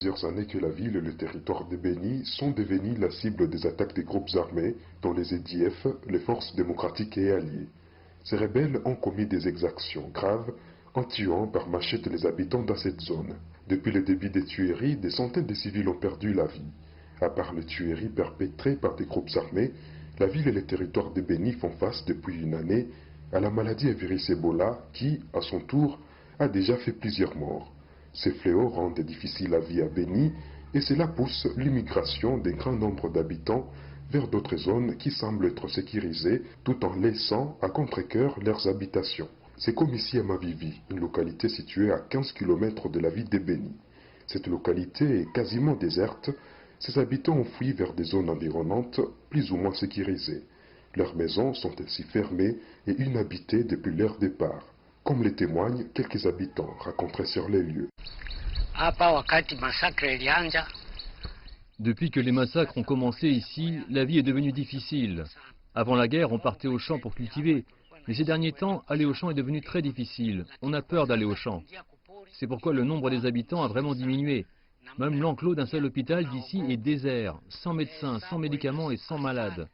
Plusieurs années que la ville et le territoire de Béni sont devenus la cible des attaques des groupes armés, dont les EDF, les forces démocratiques et alliées. Ces rebelles ont commis des exactions graves en tuant par machette les habitants dans cette zone. Depuis le début des tueries, des centaines de civils ont perdu la vie. À part les tueries perpétrées par des groupes armés, la ville et le territoire de Béni font face depuis une année à la maladie à virus Ebola qui, à son tour, a déjà fait plusieurs morts. Ces fléaux rendent difficile la vie à Béni et cela pousse l'immigration d'un grand nombre d'habitants vers d'autres zones qui semblent être sécurisées tout en laissant à contre-cœur leurs habitations. C'est comme ici à Mavivi, une localité située à 15 km de la ville de Béni. Cette localité est quasiment déserte. Ses habitants ont fui vers des zones environnantes plus ou moins sécurisées. Leurs maisons sont ainsi fermées et inhabitées depuis leur départ, comme le témoignent quelques habitants racontés sur les lieux. Depuis que les massacres ont commencé ici, la vie est devenue difficile. Avant la guerre, on partait au champ pour cultiver. Mais ces derniers temps, aller au champ est devenu très difficile. On a peur d'aller au champ. C'est pourquoi le nombre des habitants a vraiment diminué. Même l'enclos d'un seul hôpital d'ici est désert, sans médecins, sans médicaments et sans malades.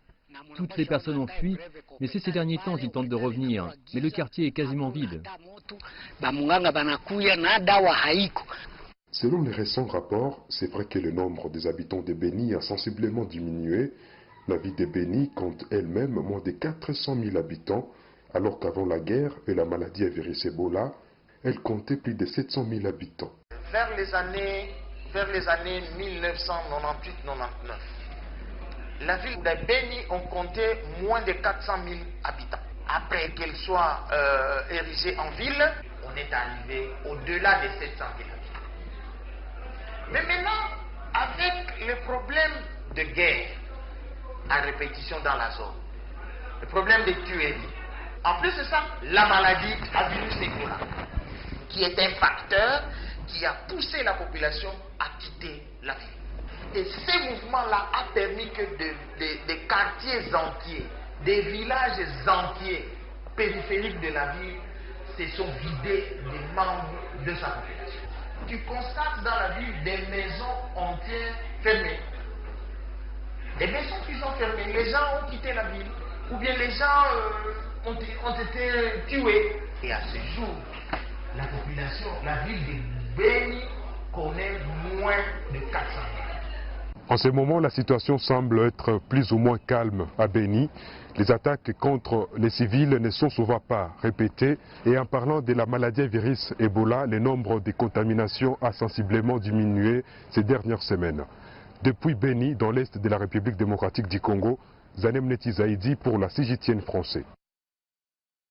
Toutes les personnes ont fui, mais c'est ces derniers temps qu'ils tentent de revenir. Mais le quartier est quasiment vide. Selon les récents rapports, c'est vrai que le nombre des habitants de Béni a sensiblement diminué. La ville de Béni compte elle-même moins de 400 000 habitants, alors qu'avant la guerre et la maladie à virus Ebola, elle comptait plus de 700 000 habitants. Vers les années 1998-99, la ville de Béni on comptait moins de 400 000 habitants. Après qu'elle soit érigée en ville, on est arrivé au-delà de 700 000 habitants. Mais maintenant, avec le problème de guerre à répétition dans la zone, le problème des tueries, en plus de ça, la maladie à virus Ebola, qui est un facteur qui a poussé la population à quitter la ville. Et ces mouvements-là ont permis que des quartiers entiers, des villages entiers périphériques de la ville se sont vidés des membres de sa population. Tu constates dans la ville des maisons entières fermées. Des maisons qui sont fermées, les gens ont quitté la ville, ou bien les gens ont été tués. Et à ce jour, la population, la ville de Béni connaît moins de 400 000. En ce moment, la situation semble être plus ou moins calme à Béni. Les attaques contre les civils ne sont souvent pas répétées. Et en parlant de la maladie à virus Ebola, le nombre de contaminations a sensiblement diminué ces dernières semaines. Depuis Béni, dans l'est de la République démocratique du Congo, Zanem Neti Zaidi pour la CGTN français.